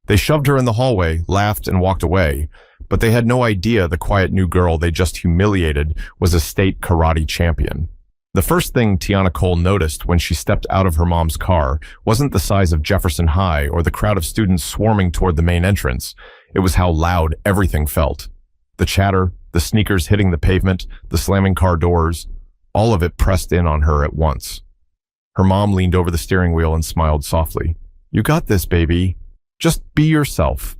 They shoved her in the hallway, laughed, and walked away, but they had no idea the quiet new girl they just humiliated was a state karate champion. The first thing Tiana Cole noticed when she stepped out of her mom's car wasn't the size of Jefferson High or the crowd of students swarming toward the main entrance. It was how loud everything felt. The chatter, the sneakers hitting the pavement, the slamming car doors, all of it pressed in on her at once. Her mom leaned over the steering wheel and smiled softly. "You got this, baby. Just be yourself."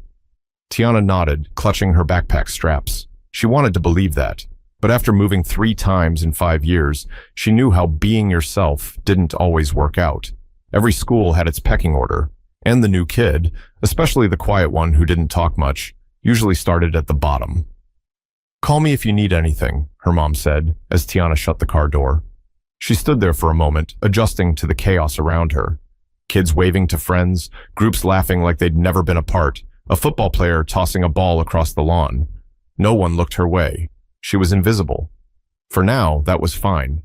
Tiana nodded, clutching her backpack straps. She wanted to believe that, but after moving 3 times in 5 years, she knew how being yourself didn't always work out. Every school had its pecking order, and the new kid, especially the quiet one who didn't talk much, usually started at the bottom. "Call me if you need anything," her mom said, as Tiana shut the car door. She stood there for a moment, adjusting to the chaos around her. Kids waving to friends, groups laughing like they'd never been apart, a football player tossing a ball across the lawn. No one looked her way. She was invisible. For now, that was fine.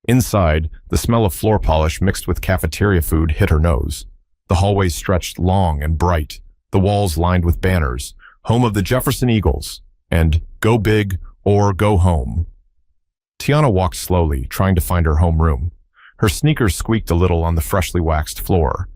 Inside, the smell of floor polish mixed with cafeteria food hit her nose. The hallways stretched long and bright, the walls lined with banners, "Home of the Jefferson Eagles," and "Go big or go home." Tiana walked slowly, trying to find her homeroom. Her sneakers squeaked a little on the freshly waxed floor.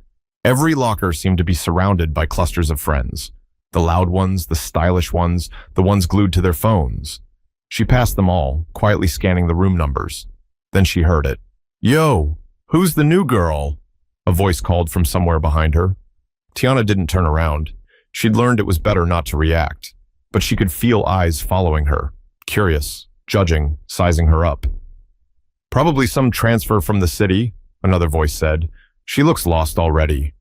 Every locker seemed to be surrounded by clusters of friends. The loud ones, the stylish ones, the ones glued to their phones. She passed them all, quietly scanning the room numbers. Then she heard it. "Yo, who's the new girl?" A voice called from somewhere behind her. Tiana didn't turn around. She'd learned it was better not to react, but she could feel eyes following her, curious, judging, sizing her up. "Probably some transfer from the city," another voice said. "She looks lost already."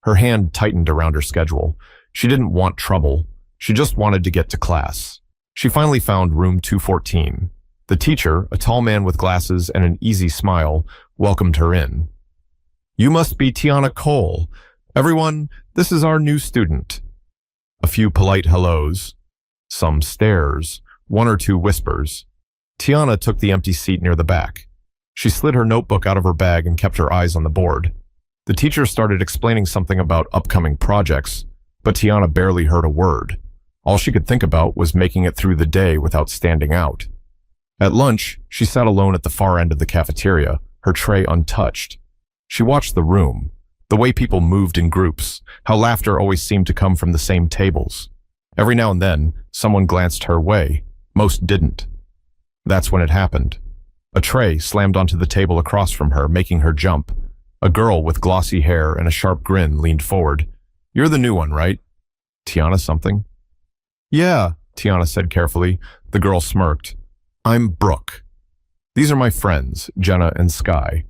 Her hand tightened around her schedule. She didn't want trouble. She just wanted to get to class. She finally found room 214. The teacher, a tall man with glasses and an easy smile, welcomed her in. "You must be Tiana Cole. Everyone, this is our new student." A few polite hellos, some stares, 1 or 2 whispers. Tiana took the empty seat near the back. She slid her notebook out of her bag and kept her eyes on the board. The teacher started explaining something about upcoming projects, but Tiana barely heard a word. All she could think about was making it through the day without standing out. At lunch, she sat alone at the far end of the cafeteria, her tray untouched. She watched the room, the way people moved in groups, how laughter always seemed to come from the same tables. Every now and then, someone glanced her way. Most didn't. That's when it happened. A tray slammed onto the table across from her, making her jump. A girl with glossy hair and a sharp grin leaned forward. "You're the new one, right? Tiana something?" "Yeah," Tiana said carefully. The girl smirked. "I'm Brooke. These are my friends, Jenna and Sky."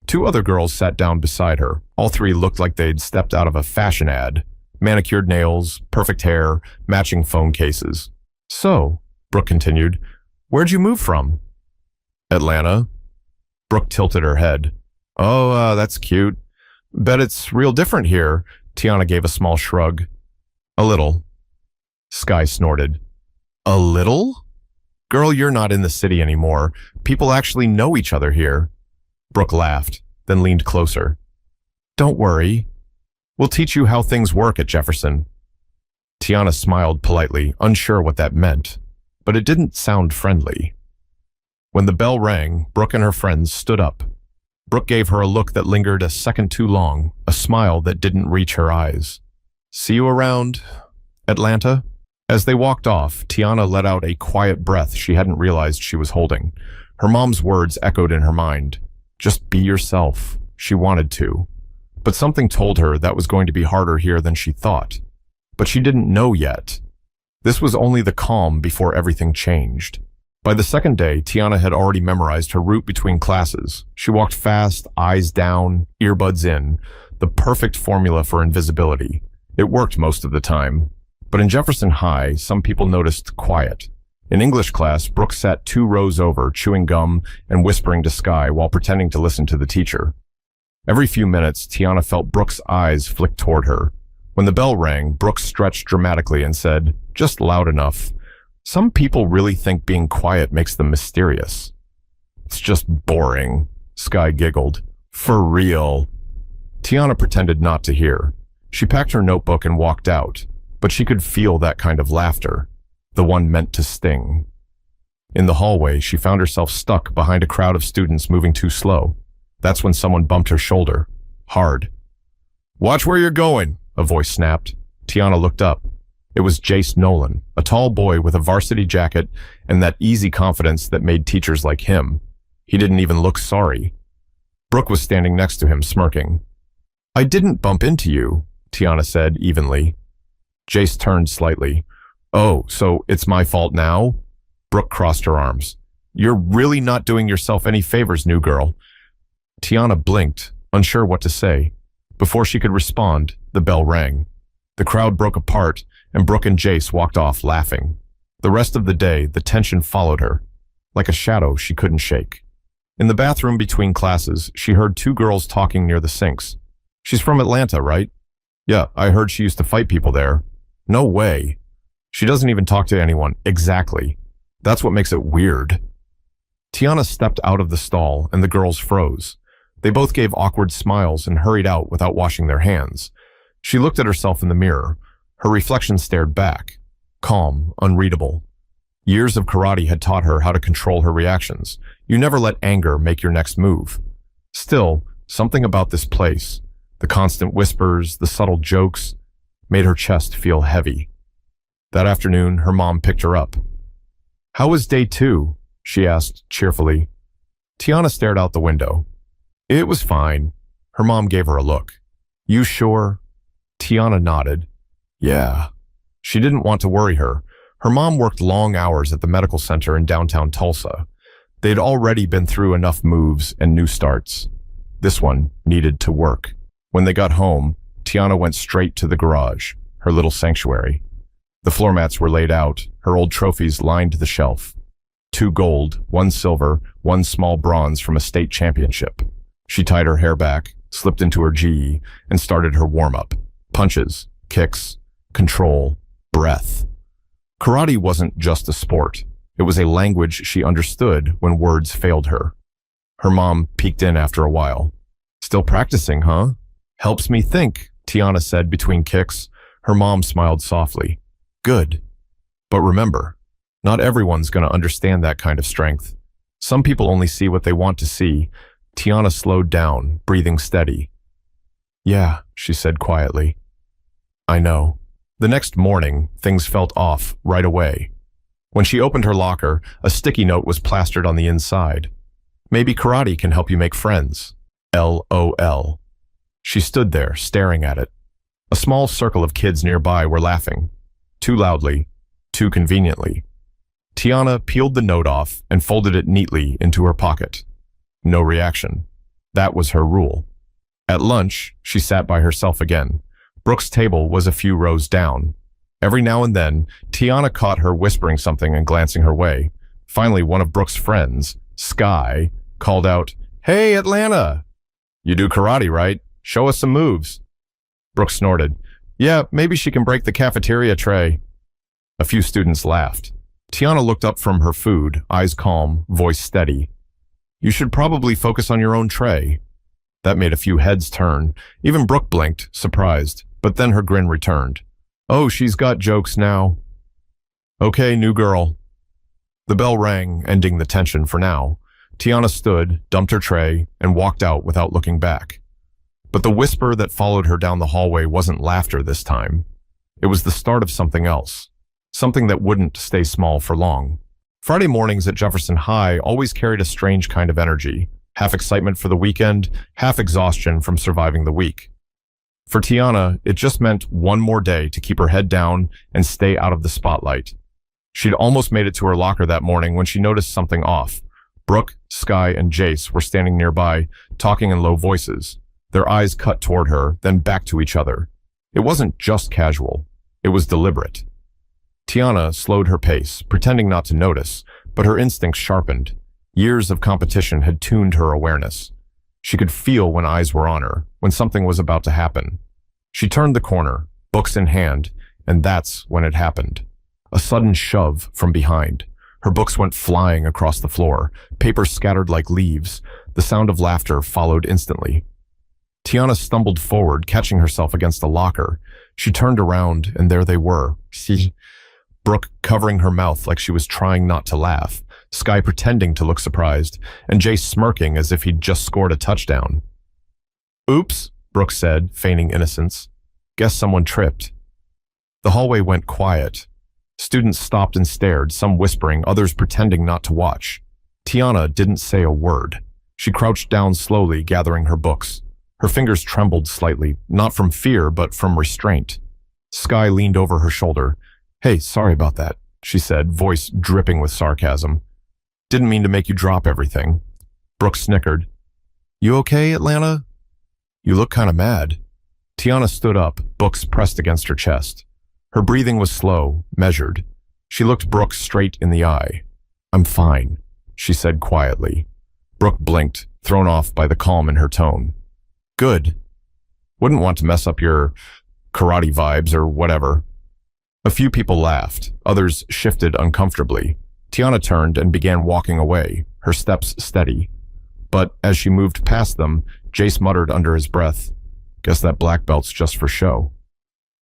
2 other girls sat down beside her. All 3 looked like they'd stepped out of a fashion ad. Manicured nails, perfect hair, matching phone cases. "So," Brooke continued, "where'd you move from?" "Atlanta." Brooke tilted her head. "Oh, that's cute. Bet it's real different here." Tiana gave a small shrug. "A little." Sky snorted. "A little? Girl, you're not in the city anymore. People actually know each other here." Brooke laughed, then leaned closer. "Don't worry. We'll teach you how things work at Jefferson." Tiana smiled politely, unsure what that meant, but it didn't sound friendly. When the bell rang, Brooke and her friends stood up. Brooke gave her a look that lingered a second too long, a smile that didn't reach her eyes. "See you around, Atlanta?" As they walked off, Tiana let out a quiet breath she hadn't realized she was holding. Her mom's words echoed in her mind. Just be yourself. She wanted to. But something told her that was going to be harder here than she thought. But she didn't know yet. This was only the calm before everything changed. By the second day, Tiana had already memorized her route between classes. She walked fast, eyes down, earbuds in, the perfect formula for invisibility. It worked most of the time. But in Jefferson High, some people noticed quiet. In English class, Brooke sat 2 rows over, chewing gum and whispering to Sky while pretending to listen to the teacher. Every few minutes, Tiana felt Brooke's eyes flick toward her. When the bell rang, Brooke stretched dramatically and said, just loud enough, "Some people really think being quiet makes them mysterious." "It's just boring," Sky giggled. "For real." Tiana pretended not to hear. She packed her notebook and walked out, but she could feel that kind of laughter, the one meant to sting. In the hallway, she found herself stuck behind a crowd of students moving too slow. That's when someone bumped her shoulder, hard. "Watch where you're going," a voice snapped. Tiana looked up. It was Jace Nolan, a tall boy with a varsity jacket and that easy confidence that made teachers like him. He didn't even look sorry. Brooke was standing next to him, smirking. "I didn't bump into you," Tiana said evenly. Jace turned slightly. "Oh, so it's my fault now?" Brooke crossed her arms. "You're really not doing yourself any favors, new girl." Tiana blinked, unsure what to say. Before she could respond, the bell rang. The crowd broke apart, and Brooke and Jace walked off laughing. The rest of the day, the tension followed her, like a shadow she couldn't shake. In the bathroom between classes, she heard two girls talking near the sinks. "She's from Atlanta, right?" "Yeah, I heard she used to fight people there." "No way." "She doesn't even talk to anyone." "Exactly. That's what makes it weird." Tiana stepped out of the stall, and the girls froze. They both gave awkward smiles and hurried out without washing their hands. She looked at herself in the mirror. Her reflection stared back, calm, unreadable. Years of karate had taught her how to control her reactions. You never let anger make your next move. Still, something about this place, the constant whispers, the subtle jokes, made her chest feel heavy. That afternoon, her mom picked her up. "How was day 2?" she asked cheerfully. Tiana stared out the window. "It was fine." Her mom gave her a look. "You sure?" Tiana nodded. "Yeah." She didn't want to worry her. Her mom worked long hours at the medical center in downtown Tulsa. They'd already been through enough moves and new starts. This one needed to work. When they got home, Tiana went straight to the garage, her little sanctuary. The floor mats were laid out, her old trophies lined the shelf. 2 gold, 1 silver, 1 small bronze from a state championship. She tied her hair back, slipped into her gi, and started her warm-up. Punches, kicks, control, breath. Karate wasn't just a sport. It was a language she understood when words failed her. Her mom peeked in after a while. "Still practicing, huh?" "Helps me think," Tiana said between kicks. Her mom smiled softly. "Good. But remember, not everyone's going to understand that kind of strength. Some people only see what they want to see." Tiana slowed down, breathing steady. "Yeah," she said quietly. "I know." The next morning, things felt off right away. When she opened her locker, a sticky note was plastered on the inside. "Maybe karate can help you make friends. LOL. She stood there, staring at it. A small circle of kids nearby were laughing. Too loudly, too conveniently. Tiana peeled the note off and folded it neatly into her pocket. No reaction. That was her rule. At lunch, she sat by herself again. Brooke's table was a few rows down. Every now and then, Tiana caught her whispering something and glancing her way. Finally, one of Brooke's friends, Sky, called out, "Hey, Atlanta! You do karate, right? Show us some moves." Brooke snorted. "Yeah, maybe she can break the cafeteria tray." A few students laughed. Tiana looked up from her food, eyes calm, voice steady. "You should probably focus on your own tray." That made a few heads turn. Even Brooke blinked, surprised, but then her grin returned. "Oh, she's got jokes now." "Okay, new girl." The bell rang, ending the tension for now. Tiana stood, dumped her tray, and walked out without looking back. But the whisper that followed her down the hallway wasn't laughter this time. It was the start of something else. Something that wouldn't stay small for long. Friday mornings at Jefferson High always carried a strange kind of energy. Half excitement for the weekend, half exhaustion from surviving the week. For Tiana, it just meant one more day to keep her head down and stay out of the spotlight. She'd almost made it to her locker that morning when she noticed something off. Brooke, Sky, and Jace were standing nearby, talking in low voices. Their eyes cut toward her, then back to each other. It wasn't just casual. It was deliberate. Tiana slowed her pace, pretending not to notice, but her instincts sharpened. Years of competition had tuned her awareness. She could feel when eyes were on her, when something was about to happen. She turned the corner, books in hand, and that's when it happened. A sudden shove from behind. Her books went flying across the floor, papers scattered like leaves. The sound of laughter followed instantly. Tiana stumbled forward, catching herself against a locker. She turned around, and there they were. See, Brooke covering her mouth like she was trying not to laugh, Sky pretending to look surprised, and Jay smirking as if he'd just scored a touchdown. "Oops," Brooke said, feigning innocence. "Guess someone tripped." The hallway went quiet. Students stopped and stared, some whispering, others pretending not to watch. Tiana didn't say a word. She crouched down slowly, gathering her books. Her fingers trembled slightly, not from fear, but from restraint. Sky leaned over her shoulder. "Hey, sorry about that," she said, voice dripping with sarcasm. "Didn't mean to make you drop everything." Brooke snickered. "You okay, Atlanta? You look kind of mad." Tiana stood up, books pressed against her chest. Her breathing was slow, measured. She looked Brooke straight in the eye. "I'm fine," she said quietly. Brooke blinked, thrown off by the calm in her tone. "Good. Wouldn't want to mess up your karate vibes or whatever." A few people laughed. Others shifted uncomfortably. Tiana turned and began walking away, her steps steady. But as she moved past them, Jace muttered under his breath, "Guess that black belt's just for show."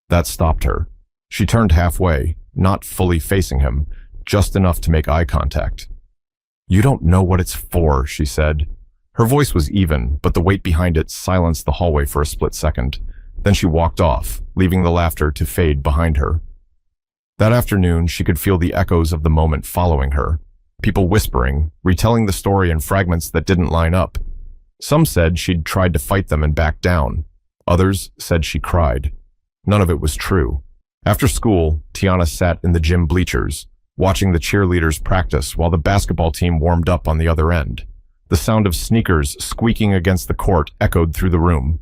That stopped her. She turned halfway, not fully facing him, just enough to make eye contact. "You don't know what it's for," she said. Her voice was even, but the weight behind it silenced the hallway for a split second. Then she walked off, leaving the laughter to fade behind her. That afternoon, she could feel the echoes of the moment following her. People whispering, retelling the story in fragments that didn't line up. Some said she'd tried to fight them and backed down. Others said she cried. None of it was true. After school, Tiana sat in the gym bleachers, watching the cheerleaders practice while the basketball team warmed up on the other end. The sound of sneakers squeaking against the court echoed through the room.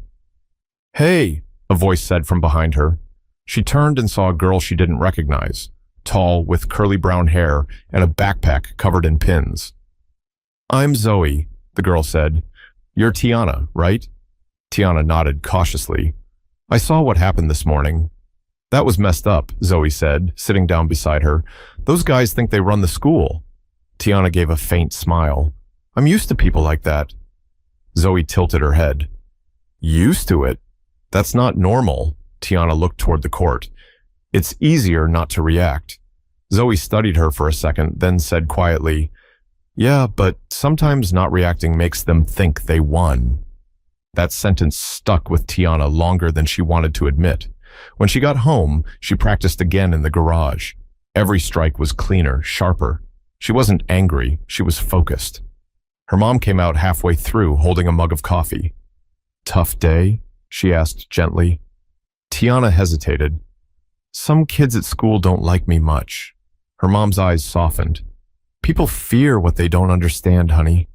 "Hey," a voice said from behind her. She turned and saw a girl she didn't recognize, tall, with curly brown hair and a backpack covered in pins. "I'm Zoe," the girl said. "You're Tiana, right?" Tiana nodded cautiously. "I saw what happened this morning." "That was messed up," Zoe said, sitting down beside her. "Those guys think they run the school." Tiana gave a faint smile. "I'm used to people like that." Zoe tilted her head. "Used to it? That's not normal." Tiana looked toward the court. "It's easier not to react." Zoe studied her for a second, then said quietly, "Yeah, but sometimes not reacting makes them think they won." That sentence stuck with Tiana longer than she wanted to admit. When she got home, she practiced again in the garage. Every strike was cleaner, sharper. She wasn't angry, she was focused. Her mom came out halfway through, holding a mug of coffee. "Tough day?" she asked gently. Tiana hesitated. "Some kids at school don't like me much." Her mom's eyes softened. "People fear what they don't understand, honey.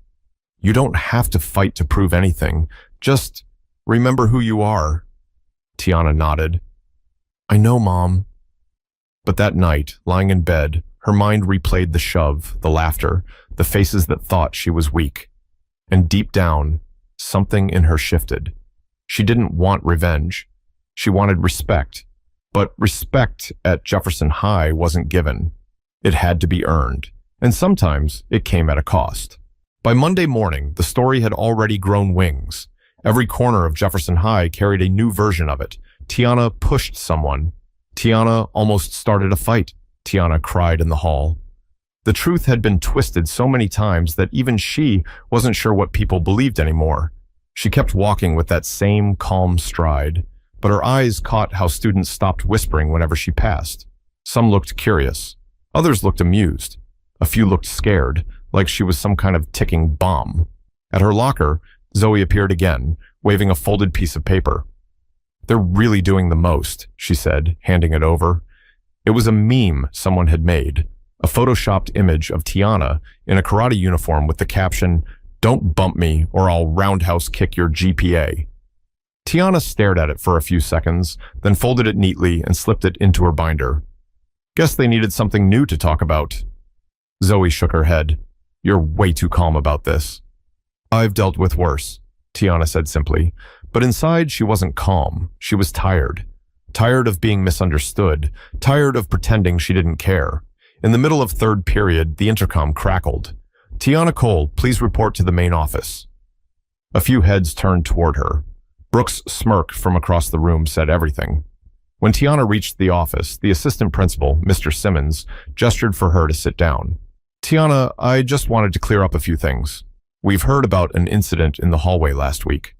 You don't have to fight to prove anything. Just remember who you are." Tiana nodded. "I know, Mom." But that night, lying in bed, her mind replayed the shove, the laughter, the faces that thought she was weak. And deep down, something in her shifted. She didn't want revenge. She wanted respect. But respect at Jefferson High wasn't given. It had to be earned. And sometimes it came at a cost. By Monday morning, the story had already grown wings. Every corner of Jefferson High carried a new version of it. Tiana pushed someone. Tiana almost started a fight. Tiana cried in the hall. The truth had been twisted so many times that even she wasn't sure what people believed anymore. She kept walking with that same calm stride, but her eyes caught how students stopped whispering whenever she passed. Some looked curious. Others looked amused. A few looked scared, like she was some kind of ticking bomb. At her locker, Zoe appeared again, waving a folded piece of paper. "They're really doing the most," she said, handing it over. It was a meme someone had made, a photoshopped image of Tiana in a karate uniform with the caption, "Don't bump me or I'll roundhouse kick your GPA." Tiana stared at it for a few seconds, then folded it neatly and slipped it into her binder. "Guess they needed something new to talk about." Zoe shook her head. "You're way too calm about this." "I've dealt with worse," Tiana said simply. But inside, she wasn't calm. She was tired. Tired of being misunderstood. Tired of pretending she didn't care. In the middle of third period, the intercom crackled. "Tiana Cole, please report to the main office." A few heads turned toward her. Brooke's smirk from across the room said everything. When Tiana reached the office, the assistant principal, Mr. Simmons, gestured for her to sit down. Tiana, I just wanted to clear up a few things. We've heard about an incident in the hallway last week.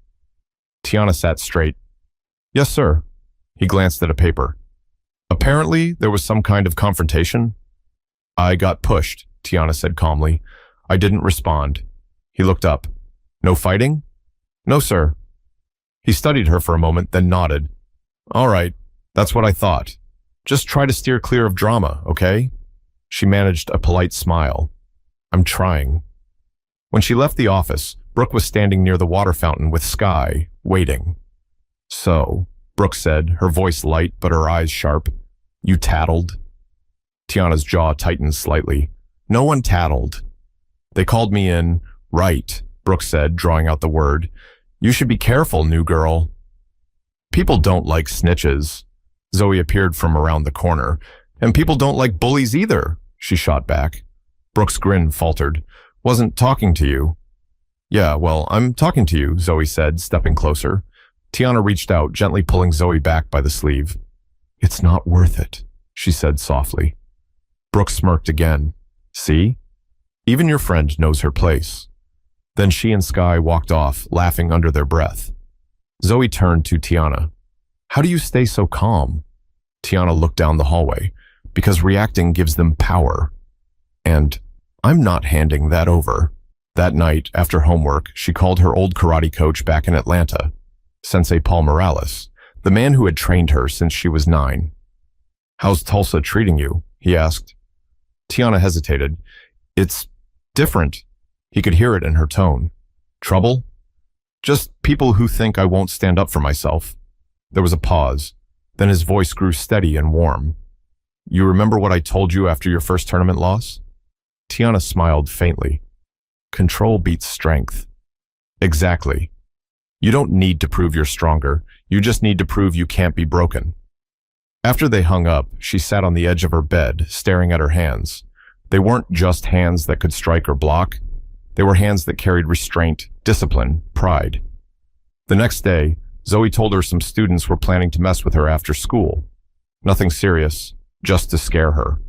Tiana sat straight. Yes, sir. He glanced at a paper. Apparently, there was some kind of confrontation. I got pushed, Tiana said calmly. I didn't respond. He looked up. No fighting? No, sir. He studied her for a moment, then nodded. All right, that's what I thought. Just try to steer clear of drama, okay? She managed a polite smile. I'm trying. When she left the office, Brooke was standing near the water fountain with Sky, waiting. So, Brooke said, her voice light but her eyes sharp. You tattled? Tiana's jaw tightened slightly. No one tattled. They called me in. Right, Brooke said, drawing out the word. You should be careful, new girl. People don't like snitches. Zoe appeared from around the corner. And people don't like bullies either, she shot back. Brooke's grin faltered. Wasn't talking to you. Yeah, well, I'm talking to you, Zoe said, stepping closer. Tiana reached out, gently pulling Zoe back by the sleeve. It's not worth it, she said softly. Brooke smirked again. See? Even your friend knows her place. Then she and Sky walked off, laughing under their breath. Zoe turned to Tiana. How do you stay so calm? Tiana looked down the hallway. Because reacting gives them power. And I'm not handing that over. That night, after homework, she called her old karate coach back in Atlanta, Sensei Paul Morales, the man who had trained her since she was 9. How's Tulsa treating you? He asked. Tiana hesitated. It's different. He could hear it in her tone. Trouble? Just people who think I won't stand up for myself. There was a pause. Then his voice grew steady and warm. You remember what I told you after your first tournament loss? Tiana smiled faintly. Control beats strength. Exactly. You don't need to prove you're stronger. You just need to prove you can't be broken. After they hung up, she sat on the edge of her bed, staring at her hands. They weren't just hands that could strike or block. They were hands that carried restraint, discipline, pride. The next day, Zoe told her some students were planning to mess with her after school. Nothing serious, just to scare her.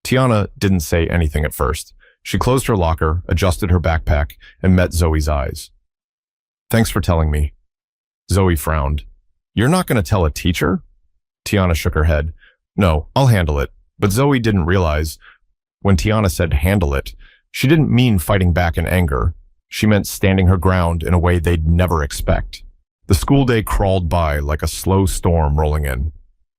Tiana didn't say anything at first. She closed her locker, adjusted her backpack, and met Zoe's eyes. Thanks for telling me. Zoe frowned. You're not going to tell a teacher? Tiana shook her head. No, I'll handle it. But Zoe didn't realize, when Tiana said handle it, she didn't mean fighting back in anger. She meant standing her ground in a way they'd never expect. The school day crawled by like a slow storm rolling in.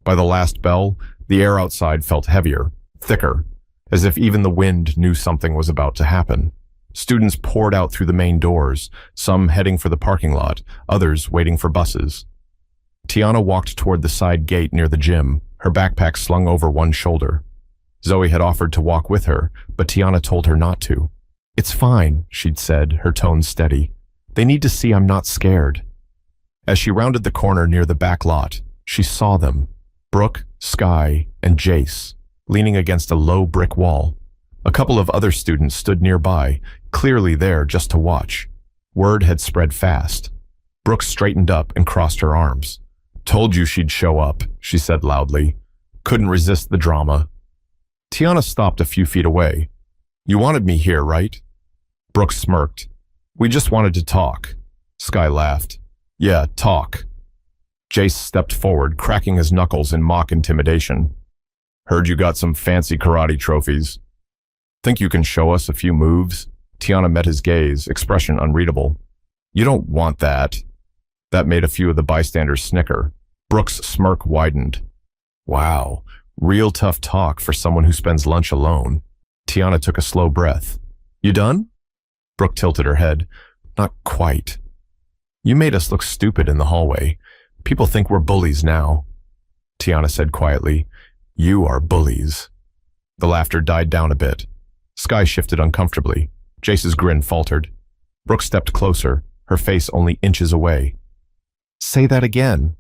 By the last bell, the air outside felt heavier, thicker, as if even the wind knew something was about to happen. Students poured out through the main doors, some heading for the parking lot, others waiting for buses. Tiana walked toward the side gate near the gym, her backpack slung over one shoulder. Zoe had offered to walk with her, but Tiana told her not to. It's fine, she'd said, her tone steady. They need to see I'm not scared. As she rounded the corner near the back lot, she saw them, Brooke, Sky, and Jace, leaning against a low brick wall. A couple of other students stood nearby, clearly there just to watch. Word had spread fast. Brooke straightened up and crossed her arms. Told you she'd show up, she said loudly. Couldn't resist the drama. Tiana stopped a few feet away. You wanted me here, right? Brooke smirked. We just wanted to talk. Sky laughed. Yeah, talk. Jace stepped forward, cracking his knuckles in mock intimidation. Heard you got some fancy karate trophies. Think you can show us a few moves? Tiana met his gaze, expression unreadable. You don't want that. That made a few of the bystanders snicker. Brooke's smirk widened. Wow, real tough talk for someone who spends lunch alone. Tiana took a slow breath. You done? Brooke tilted her head. Not quite. You made us look stupid in the hallway. People think we're bullies now. Tiana said quietly. You are bullies. The laughter died down a bit. Sky shifted uncomfortably. Jace's grin faltered. Brooke stepped closer, her face only inches away. Say that again.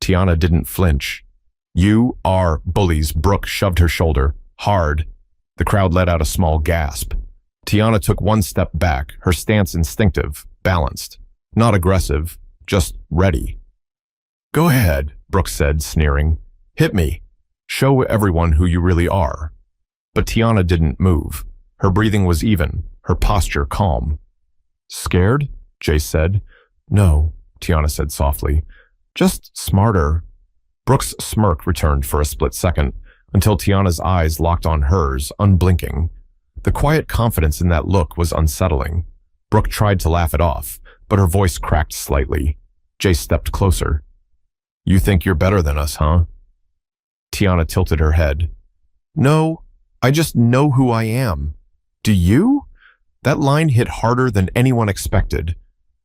Tiana didn't flinch. You are bullies. Brooke shoved her shoulder, hard. The crowd let out a small gasp. Tiana took one step back, her stance instinctive, balanced. Not aggressive, just ready. Go ahead, Brooke said, sneering. Hit me. Show everyone who you really are. But Tiana didn't move. Her breathing was even, her posture calm. Scared? Jace said. No, Tiana said softly. Just smarter. Brooke's smirk returned for a split second, until Tiana's eyes locked on hers, unblinking. The quiet confidence in that look was unsettling. Brooke tried to laugh it off, but her voice cracked slightly. Jace stepped closer. You think you're better than us, huh? Tiana tilted her head. No, I just know who I am. Do you? That line hit harder than anyone expected.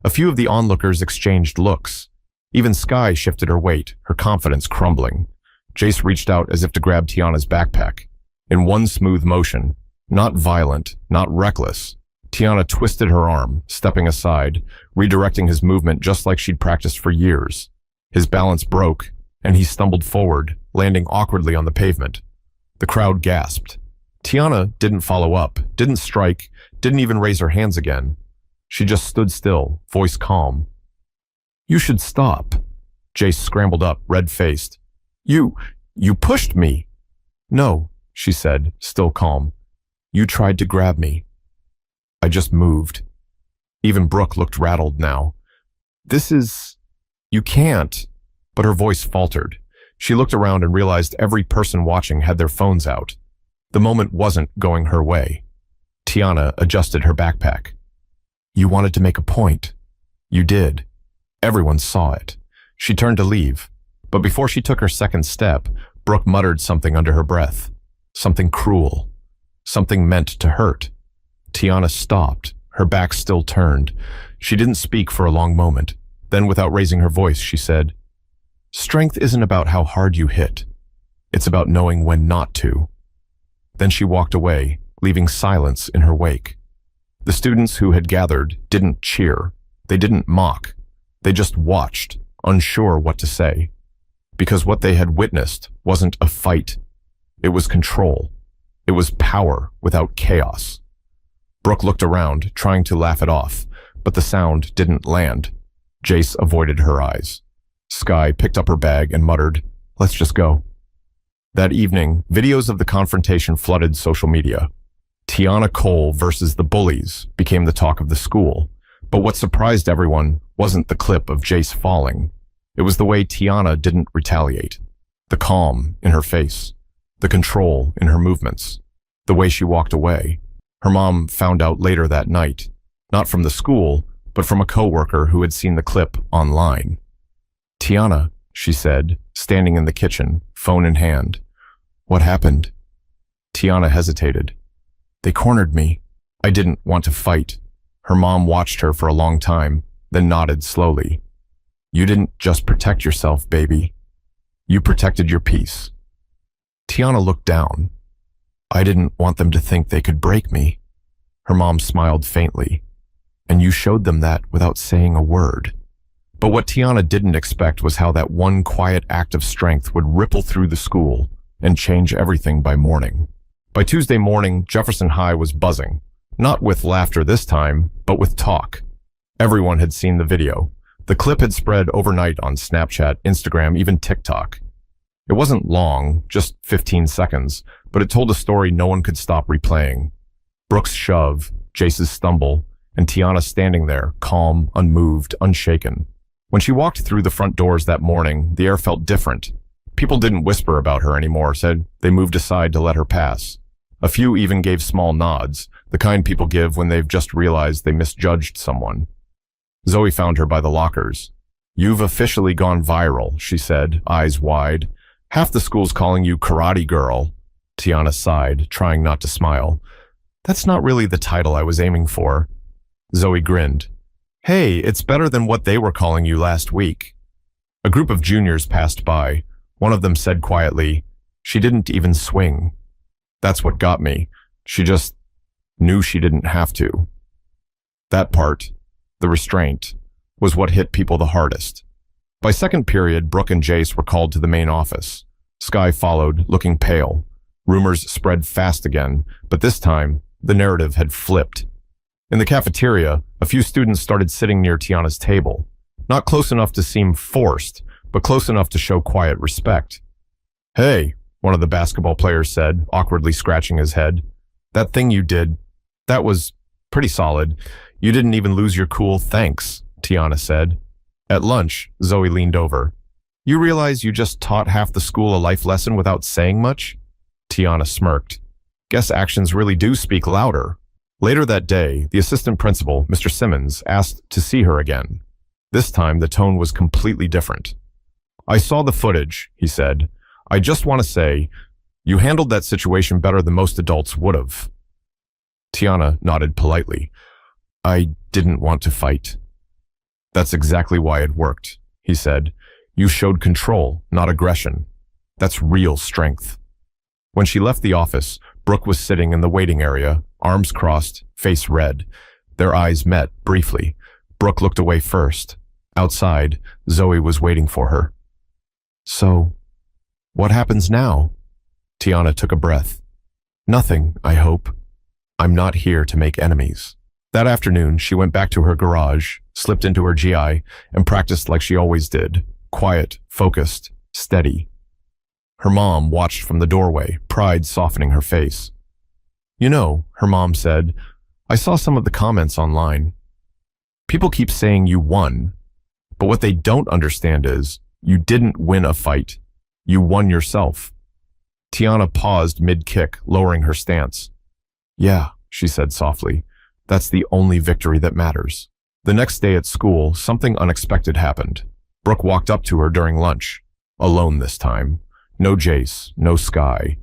A few of the onlookers exchanged looks. Even Sky shifted her weight, her confidence crumbling. Jace reached out as if to grab Tiana's backpack. In one smooth motion, not violent, not reckless, Tiana twisted her arm, stepping aside, redirecting his movement just like she'd practiced for years. His balance broke, and he stumbled forward, landing awkwardly on the pavement. The crowd gasped. Tiana didn't follow up, didn't strike, didn't even raise her hands again. She just stood still, voice calm. You should stop. Jace scrambled up, red-faced. You pushed me. No, she said, still calm. You tried to grab me. I just moved. Even Brooke looked rattled now. You can't. But her voice faltered. She looked around and realized every person watching had their phones out. The moment wasn't going her way. Tiana adjusted her backpack. You wanted to make a point. You did. Everyone saw it. She turned to leave. But before she took her second step, Brooke muttered something under her breath. Something cruel. Something meant to hurt. Tiana stopped, her back still turned. She didn't speak for a long moment. Then, without raising her voice, she said, Strength isn't about how hard you hit. It's about knowing when not to. Then she walked away, leaving silence in her wake. The students who had gathered didn't cheer. They didn't mock. They just watched, unsure what to say. Because what they had witnessed wasn't a fight. It was control. It was power without chaos. Brooke looked around, trying to laugh it off, but the sound didn't land. Jace avoided her eyes. Sky picked up her bag and muttered, Let's just go. That evening, videos of the confrontation flooded social media. Tiana Cole versus the Bullies became the talk of the school. But what surprised everyone wasn't the clip of Jace falling. It was the way Tiana didn't retaliate. The calm in her face. The control in her movements. The way she walked away. Her mom found out later that night. Not from the school, but from a coworker who had seen the clip online. Tiana, she said, standing in the kitchen, phone in hand. What happened? Tiana hesitated. They cornered me. I didn't want to fight. Her mom watched her for a long time, then nodded slowly. You didn't just protect yourself, baby. You protected your peace. Tiana looked down. I didn't want them to think they could break me. Her mom smiled faintly. And you showed them that without saying a word. But what Tiana didn't expect was how that one quiet act of strength would ripple through the school and change everything by morning. By Tuesday morning, Jefferson High was buzzing. Not with laughter this time, but with talk. Everyone had seen the video. The clip had spread overnight on Snapchat, Instagram, even TikTok. It wasn't long, just 15 seconds, but it told a story no one could stop replaying. Brooke's shove, Jace's stumble, and Tiana standing there, calm, unmoved, unshaken. When she walked through the front doors that morning, the air felt different. People didn't whisper about her anymore, said they moved aside to let her pass. A few even gave small nods, the kind people give when they've just realized they misjudged someone. Zoe found her by the lockers. You've officially gone viral, she said, eyes wide. Half the school's calling you Karate Girl. Tiana sighed, trying not to smile. That's not really the title I was aiming for. Zoe grinned. Hey, it's better than what they were calling you last week. A group of juniors passed by. One of them said quietly, She didn't even swing. That's what got me. She just knew she didn't have to. That part, the restraint, was what hit people the hardest. By second period, Brooke and Jace were called to the main office. Sky followed, looking pale. Rumors spread fast again, but this time, the narrative had flipped. In the cafeteria, a few students started sitting near Tiana's table. Not close enough to seem forced, but close enough to show quiet respect. "Hey," one of the basketball players said, awkwardly scratching his head. "That thing you did, that was pretty solid. You didn't even lose your cool, thanks," Tiana said. At lunch, Zoe leaned over. "You realize you just taught half the school a life lesson without saying much?" Tiana smirked. "Guess actions really do speak louder." Later that day, the assistant principal, Mr. Simmons, asked to see her again. This time, the tone was completely different. "I saw the footage," he said. "I just want to say, you handled that situation better than most adults would have." Tiana nodded politely. "I didn't want to fight." "That's exactly why it worked," he said. "You showed control, not aggression. That's real strength." When she left the office, Brooke was sitting in the waiting area, arms crossed, face red. Their eyes met briefly. Brooke looked away first. Outside, Zoe was waiting for her. "So, what happens now?" Tiana took a breath. "Nothing, I hope. I'm not here to make enemies." That afternoon, she went back to her garage, slipped into her GI, and practiced like she always did. Quiet, focused, steady. Her mom watched from the doorway, pride softening her face. "You know," her mom said, "I saw some of the comments online. People keep saying you won, but what they don't understand is you didn't win a fight. You won yourself." Tiana paused mid-kick, lowering her stance. "Yeah," she said softly, "that's the only victory that matters." The next day at school, something unexpected happened. Brooke walked up to her during lunch. Alone this time. No Jace, no Sky.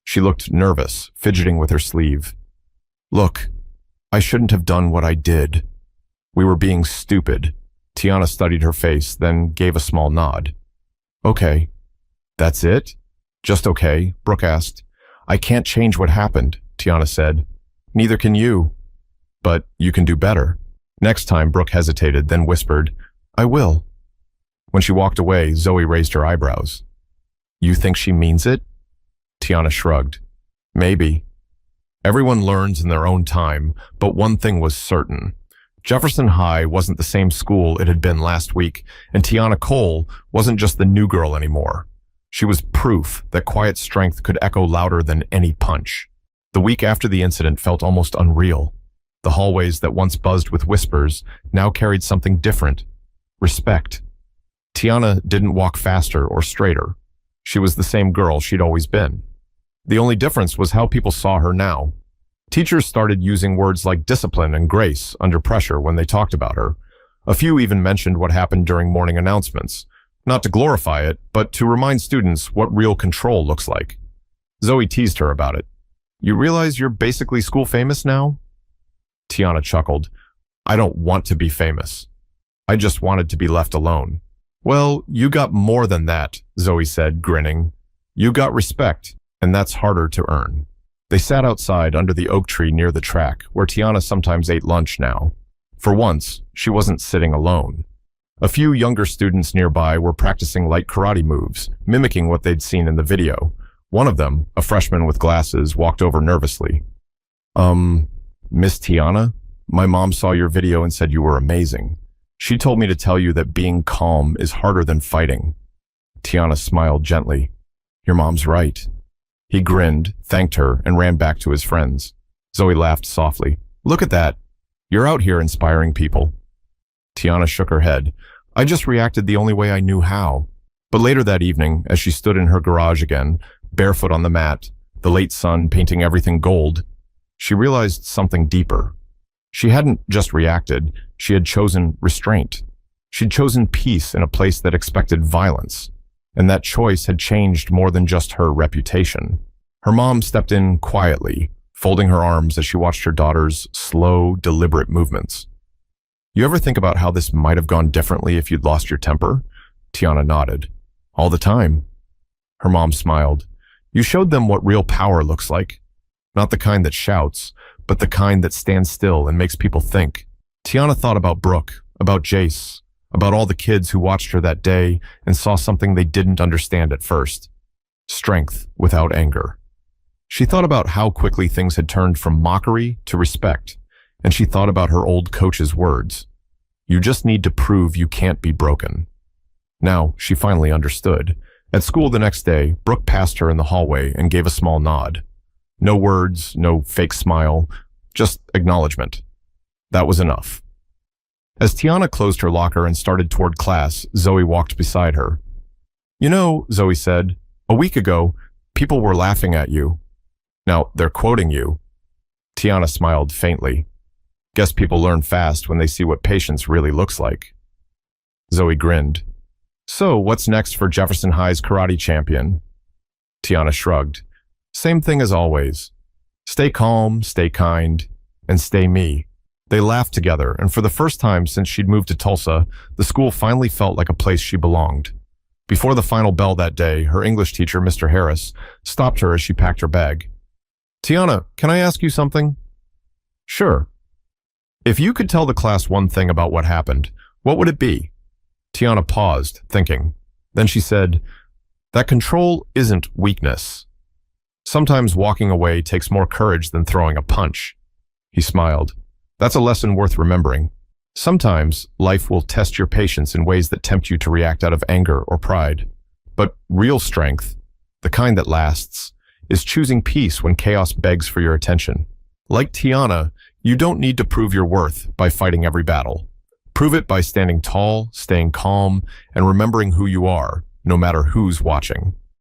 She looked nervous, fidgeting with her sleeve. "Look, I shouldn't have done what I did. We were being stupid." Tiana studied her face, then gave a small nod. "Okay. That's it?" "Just okay," Brooke asked. "I can't change what happened," Tiana said. "Neither can you. But you can do better." Next time, Brooke hesitated, then whispered, "I will." When she walked away, Zoe raised her eyebrows. "You think she means it?" Tiana shrugged. "Maybe. Everyone learns in their own time, but one thing was certain. Jefferson High wasn't the same school it had been last week, and Tiana Cole wasn't just the new girl anymore. She was proof that quiet strength could echo louder than any punch. The week after the incident felt almost unreal. The hallways that once buzzed with whispers now carried something different. Respect. Tiana didn't walk faster or straighter. She was the same girl she'd always been. The only difference was how people saw her now. Teachers started using words like discipline and grace under pressure when they talked about her. A few even mentioned what happened during morning announcements. Not to glorify it, but to remind students what real control looks like. Zoe teased her about it. "You realize you're basically school famous now?" Tiana chuckled. "I don't want to be famous. I just wanted to be left alone." "Well, you got more than that," Zoe said, grinning. "You got respect, and that's harder to earn." They sat outside under the oak tree near the track, where Tiana sometimes ate lunch now. For once, she wasn't sitting alone. A few younger students nearby were practicing light karate moves, mimicking what they'd seen in the video. One of them, a freshman with glasses, walked over nervously. Miss Tiana, my mom saw your video and said you were amazing. She told me to tell you that being calm is harder than fighting." Tiana smiled gently. "Your mom's right." He grinned, thanked her, and ran back to his friends. Zoe laughed softly. "Look at that. You're out here inspiring people." Tiana shook her head. "I just reacted the only way I knew how." But later that evening, as she stood in her garage again, barefoot on the mat, the late sun painting everything gold, she realized something deeper. She hadn't just reacted, she had chosen restraint. She'd chosen peace in a place that expected violence. And that choice had changed more than just her reputation. Her mom stepped in quietly, folding her arms as she watched her daughter's slow, deliberate movements. "You ever think about how this might have gone differently if you'd lost your temper?" Tiana nodded. "All the time." Her mom smiled. "You showed them what real power looks like. Not the kind that shouts, but the kind that stands still and makes people think." Tiana thought about Brooke, about Jace, about all the kids who watched her that day and saw something they didn't understand at first. Strength without anger. She thought about how quickly things had turned from mockery to respect, and she thought about her old coach's words. You just need to prove you can't be broken. Now, she finally understood. At school the next day, Brooke passed her in the hallway and gave a small nod. No words, no fake smile, just acknowledgement. That was enough. As Tiana closed her locker and started toward class, Zoe walked beside her. You know, Zoe said, a week ago, people were laughing at you. Now, they're quoting you. Tiana smiled faintly. Guess people learn fast when they see what patience really looks like. Zoe grinned. So, what's next for Jefferson High's karate champion? Tiana shrugged. Same thing as always. Stay calm, stay kind, and stay me. They laughed together, and for the first time since she'd moved to Tulsa, the school finally felt like a place she belonged. Before the final bell that day, her English teacher, Mr. Harris, stopped her as she packed her bag. Tiana, can I ask you something? Sure. If you could tell the class one thing about what happened, what would it be? Tiana paused, thinking. Then she said, that control isn't weakness. Sometimes walking away takes more courage than throwing a punch. He smiled. That's a lesson worth remembering. Sometimes life will test your patience in ways that tempt you to react out of anger or pride. But real strength, the kind that lasts, is choosing peace when chaos begs for your attention. Like Tiana, you don't need to prove your worth by fighting every battle. Prove it by standing tall, staying calm, and remembering who you are, no matter who's watching.